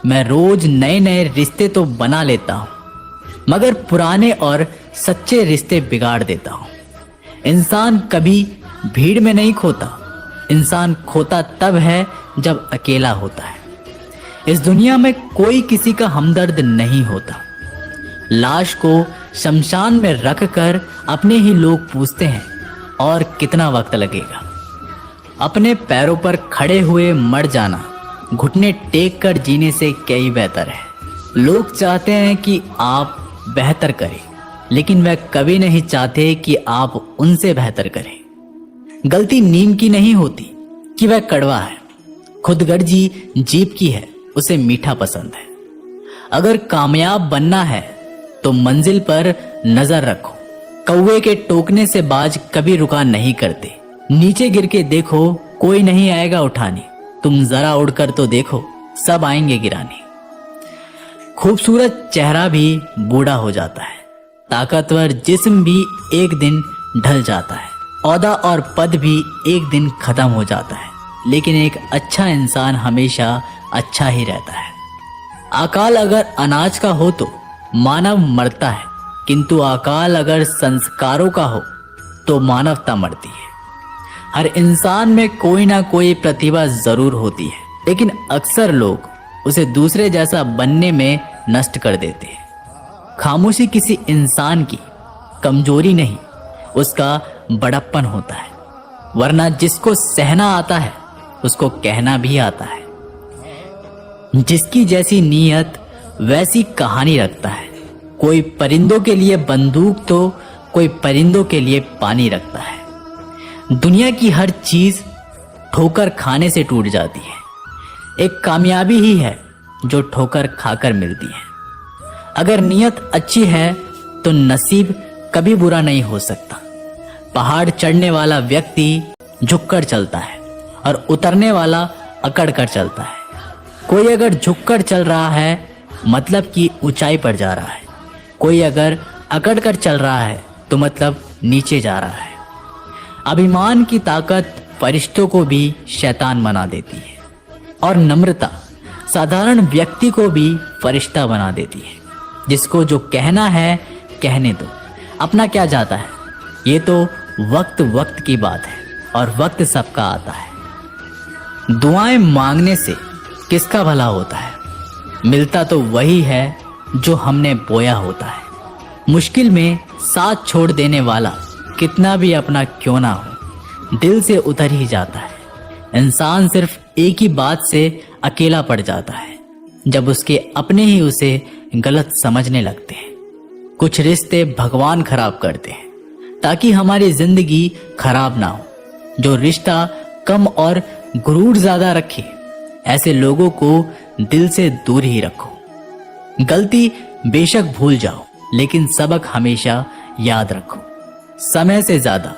मैं रोज नए नए रिश्ते तो बना लेता हूँ, मगर पुराने और सच्चे रिश्ते बिगाड़ देता हूँ। इंसान कभी भीड़ में नहीं खोता, इंसान खोता तब है जब अकेला होता है। इस दुनिया में कोई किसी का हमदर्द नहीं होता। लाश को शमशान में रखकर अपने ही लोग पूछते हैं और कितना वक्त लगेगा। अपने पैरों पर खड़े हुए मर जाना घुटने टेक कर जीने से कई बेहतर है। लोग चाहते हैं कि आप बेहतर करें, लेकिन वह कभी नहीं चाहते कि आप उनसे बेहतर करें। गलती नीम की नहीं होती कि वह कड़वा है, खुदगर्जी जीभ की है, उसे मीठा पसंद है। अगर कामयाब बनना है तो मंजिल पर नजर रखो। कौवे के टोकने से बाज कभी रुका नहीं करते। नीचे गिर के देखो, कोई नहीं आएगा उठाने। तुम जरा उड़कर तो देखो, सब आएंगे गिराने। खूबसूरत चेहरा भी बूढ़ा हो जाता है, ताकतवर जिस्म भी एक दिन ढल जाता है, औहदा और पद भी एक दिन खत्म हो जाता है, लेकिन एक अच्छा इंसान हमेशा अच्छा ही रहता है। अकाल अगर अनाज का हो तो मानव मरता है, किंतु अकाल अगर संस्कारों का हो तो मानवता मरती है। हर इंसान में कोई ना कोई प्रतिभा जरूर होती है, लेकिन अक्सर लोग उसे दूसरे जैसा बनने में नष्ट कर देते हैं। खामोशी किसी इंसान की कमजोरी नहीं, उसका बड़प्पन होता है। वरना जिसको सहना आता है उसको कहना भी आता है। जिसकी जैसी नीयत वैसी कहानी रखता है। कोई परिंदों के लिए बंदूक तो कोई परिंदों के लिए पानी रखता है। दुनिया की हर चीज ठोकर खाने से टूट जाती है। एक कामयाबी ही है जो ठोकर खाकर मिलती है। अगर नीयत अच्छी है तो नसीब कभी बुरा नहीं हो सकता। पहाड़ चढ़ने वाला व्यक्ति झुककर चलता है और उतरने वाला अकड़ कर चलता है। कोई अगर झुककर चल रहा है मतलब कि ऊंचाई पर जा रहा है, कोई अगर अकड़ कर चल रहा है तो मतलब नीचे जा रहा है। अभिमान की ताकत फरिश्तों को भी शैतान बना देती है और नम्रता साधारण व्यक्ति को भी फरिश्ता बना देती है। जिसको जो कहना है कहने दो, अपना क्या जाता है। ये तो वक्त वक्त की बात है और वक्त सबका आता है। दुआएं मांगने से किसका भला होता है? मिलता तो वही है जो हमने बोया होता है। मुश्किल में साथ छोड़ देने वाला कितना भी अपना क्यों ना हो, दिल से उतर ही जाता है। इंसान सिर्फ एक ही बात से अकेला पड़ जाता है, जब उसके अपने ही उसे गलत समझने लगते हैं। कुछ रिश्ते भगवान खराब करते हैं ताकि हमारी जिंदगी खराब ना हो। जो रिश्ता कम और गुरूर ज्यादा रखे, ऐसे लोगों को दिल से दूर ही रखो। गलती बेशक भूल जाओ, लेकिन सबक हमेशा याद रखो। समय से ज्यादा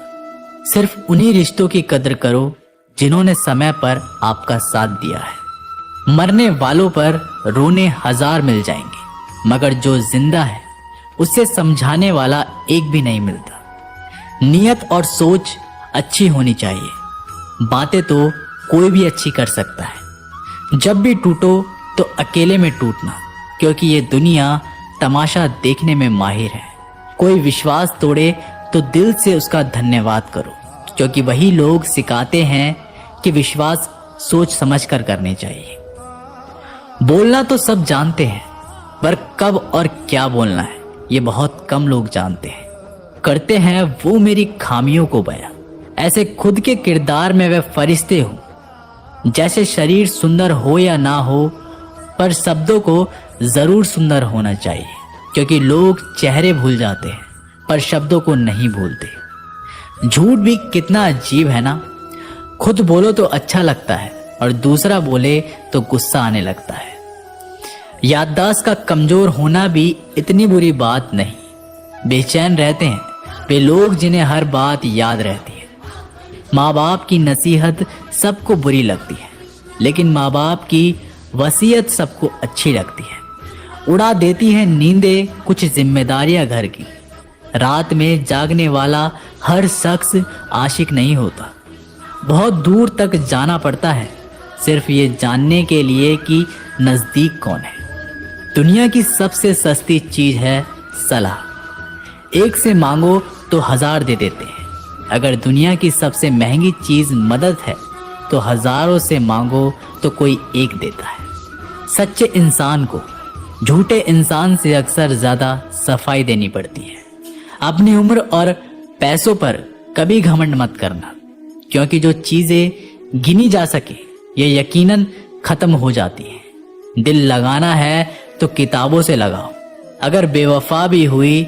सिर्फ उन्हीं रिश्तों की कदर करो जिन्होंने समय पर आपका साथ दिया है। मरने वालों पर रोने हजार मिल जाएंगे, मगर जो जिंदा है उसे समझाने वाला एक भी नहीं मिलता। नियत और सोच अच्छी होनी चाहिए। बातें तो कोई भी अच्छी कर सकता है। जब भी टूटो तो अकेले में टूटना, क्योंकि ये दुनिया तमाशा देखने में माहिर है। कोई विश्वास तोड़े तो दिल से उसका धन्यवाद करो, क्योंकि वही लोग सिखाते हैं कि विश्वास सोच समझकर करने चाहिए। बोलना तो सब जानते हैं, पर कब और क्या बोलना है ये बहुत कम लोग जानते हैं। करते हैं वो मेरी खामियों को बयां, ऐसे खुद के किरदार में वे फरिश्ते हो। जैसे शरीर सुंदर हो या ना हो, पर शब्दों को जरूर सुंदर होना चाहिए, क्योंकि लोग चेहरे भूल जाते हैं पर शब्दों को नहीं भूलते। झूठ भी कितना अजीब है ना। खुद बोलो तो अच्छा लगता है और दूसरा बोले तो गुस्सा आने लगता है। याददाश्त का कमजोर होना भी इतनी बुरी बात नहीं। बेचैन रहते हैं वे लोग जिन्हें हर बात याद रहती है। माँ बाप की नसीहत सबको बुरी लगती है, लेकिन माँ बाप की वसीयत सबको अच्छी लगती है। उड़ा देती है नींदें कुछ जिम्मेदारियां घर की। रात में जागने वाला हर शख्स आशिक नहीं होता। बहुत दूर तक जाना पड़ता है सिर्फ ये जानने के लिए कि नजदीक कौन है। दुनिया की सबसे सस्ती चीज है सलाह। एक से मांगो तो 1000 दे देते हैं। अगर दुनिया की सबसे महंगी चीज मदद है तो हजारों से मांगो तो कोई एक देता है। सच्चे इंसान को झूठे इंसान से अक्सर ज्यादा सफाई देनी पड़ती है। अपनी उम्र और पैसों पर कभी घमंड मत करना, क्योंकि जो चीजें गिनी जा सके ये यकीनन खत्म हो जाती हैं। दिल लगाना है तो किताबों से लगाओ, अगर बेवफा भी हुई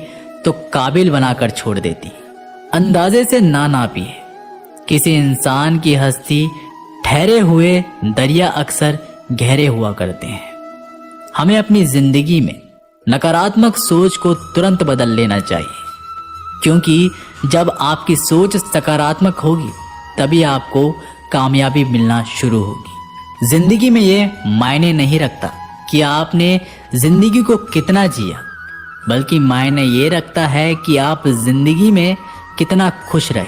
तो काबिल बनाकर छोड़ देती। अंदाजे से ना नापिए किसी इंसान की हस्ती। ठहरे हुए दरिया अक्सर गहरे हुआ करते हैं। हमें अपनी जिंदगी में नकारात्मक सोच को तुरंत बदल लेना चाहिए, क्योंकि जब आपकी सोच सकारात्मक होगी तभी आपको कामयाबी मिलना शुरू होगी। जिंदगी में ये मायने नहीं रखता कि आपने जिंदगी को कितना जिया, बल्कि मायने ये रखता है कि आप जिंदगी में कितना खुश रहे।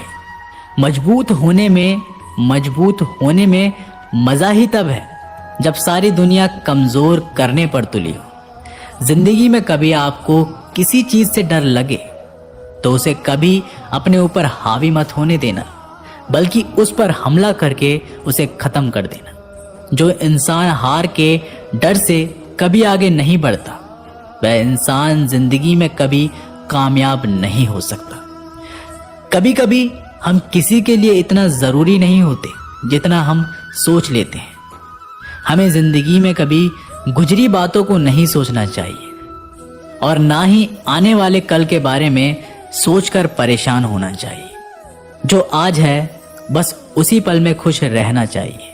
मजबूत होने में मजा ही तब है जब सारी दुनिया कमजोर करने पर तुली हो। जिंदगी में कभी आपको किसी चीज से डर लगे तो उसे कभी अपने ऊपर हावी मत होने देना, बल्कि उस पर हमला करके उसे खत्म कर देना। जो इंसान हार के डर से कभी आगे नहीं बढ़ता वह इंसान जिंदगी में कभी कामयाब नहीं हो सकता। कभी कभी हम किसी के लिए इतना जरूरी नहीं होते जितना हम सोच लेते हैं। हमें जिंदगी में कभी गुजरी बातों को नहीं सोचना चाहिए और ना ही आने वाले कल के बारे में सोचकर परेशान होना चाहिए। जो आज है बस उसी पल में खुश रहना चाहिए।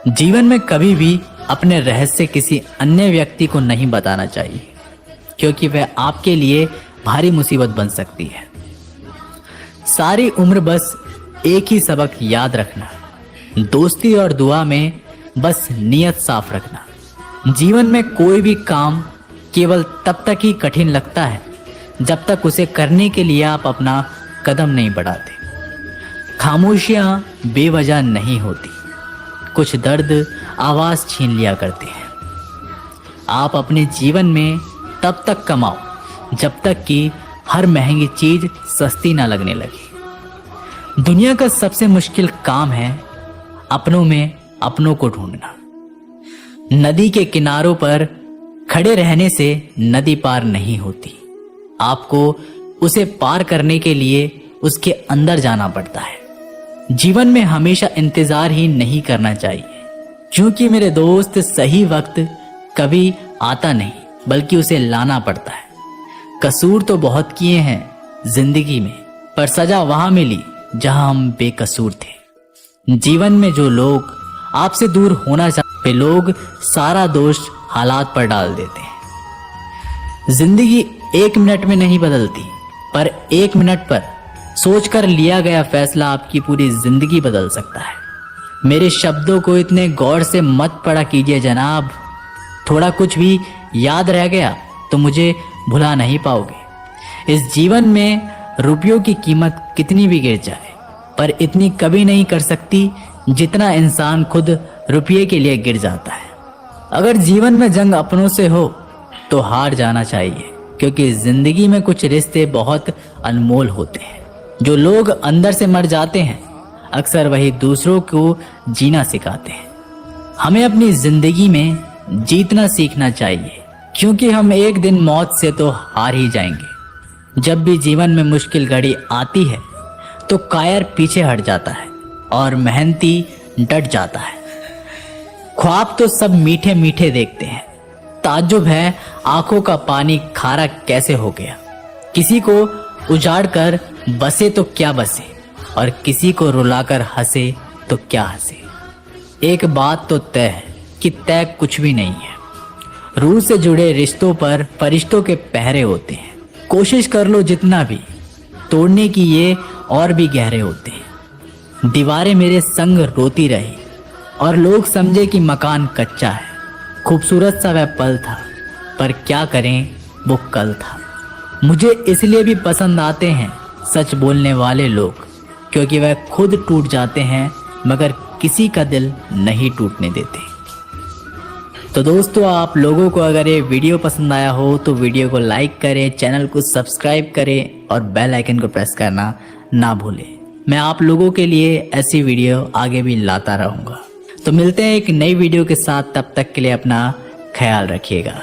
जीवन में कभी भी अपने रहस्य किसी अन्य व्यक्ति को नहीं बताना चाहिए, क्योंकि वह आपके लिए भारी मुसीबत बन सकती है। सारी उम्र बस एक ही सबक याद रखना, दोस्ती और दुआ में बस नियत साफ रखना। जीवन में कोई भी काम केवल तब तक ही कठिन लगता है जब तक उसे करने के लिए आप अपना कदम नहीं बढ़ाते। खामोशियां बेवजह नहीं होती, कुछ दर्द आवाज छीन लिया करते हैं। आप अपने जीवन में तब तक कमाओ जब तक कि हर महंगी चीज सस्ती ना लगने लगे। दुनिया का सबसे मुश्किल काम है अपनों में अपनों को ढूंढना। नदी के किनारों पर खड़े रहने से नदी पार नहीं होती, आपको उसे पार करने के लिए उसके अंदर जाना पड़ता है। जीवन में हमेशा इंतजार ही नहीं करना चाहिए, क्योंकि मेरे दोस्त सही वक्त कभी आता नहीं बल्कि उसे लाना पड़ता है। कसूर तो बहुत किए हैं जिंदगी में, पर सजा वहां मिली जहां हम बेकसूर थे। जीवन में जो लोग आपसे दूर होना चाहते वे लोग सारा दोष हालात पर डाल देते हैं। जिंदगी 1 मिनट में नहीं बदलती, पर 1 मिनट पर सोचकर लिया गया फैसला आपकी पूरी जिंदगी बदल सकता है। मेरे शब्दों को इतने गौर से मत पढ़ा कीजिए जनाब, थोड़ा कुछ भी याद रह गया तो मुझे भुला नहीं पाओगे। इस जीवन में रुपयों की कीमत कितनी भी गिर जाए, पर इतनी कभी नहीं कर सकती जितना इंसान खुद रुपये के लिए गिर जाता है। अगर जीवन में जंग अपनों से हो तो हार जाना चाहिए, क्योंकि जिंदगी में कुछ रिश्ते बहुत अनमोल होते हैं। जो लोग अंदर से मर जाते हैं अक्सर वही दूसरों को जीना सिखाते हैं। हमें अपनी जिंदगी में जीतना सीखना चाहिए, क्योंकि हम एक दिन मौत से तो हार ही जाएंगे। जब भी जीवन में मुश्किल घड़ी आती है तो कायर पीछे हट जाता है और मेहनती डट जाता है। ख्वाब तो सब मीठे मीठे देखते हैं, ताज्जुब है आंखों का पानी खारा कैसे हो गया। किसी को उजाड़ कर बसे तो क्या बसे, और किसी को रुलाकर हंसे तो क्या हंसे। एक बात तो तय है कि तय कुछ भी नहीं है। रूह से जुड़े रिश्तों पर फरिश्तों के पहरे होते हैं। कोशिश कर लो जितना भी, तोड़ने की ये और भी गहरे होते हैं। दीवारें मेरे संग रोती रही और लोग समझे कि मकान कच्चा है। खूबसूरत सा वह पल था, पर क्या करें वो कल था। मुझे इसलिए भी पसंद आते हैं सच बोलने वाले लोग, क्योंकि वह खुद टूट जाते हैं मगर किसी का दिल नहीं टूटने देते। तो दोस्तों, आप लोगों को अगर ये वीडियो पसंद आया हो तो वीडियो को लाइक करें, चैनल को सब्सक्राइब करें और बेल आइकन को प्रेस करना ना भूलें। मैं आप लोगों के लिए ऐसी वीडियो आगे भी लाता रहूँगा। तो मिलते हैं एक नई वीडियो के साथ, तब तक के लिए अपना ख्याल रखिएगा।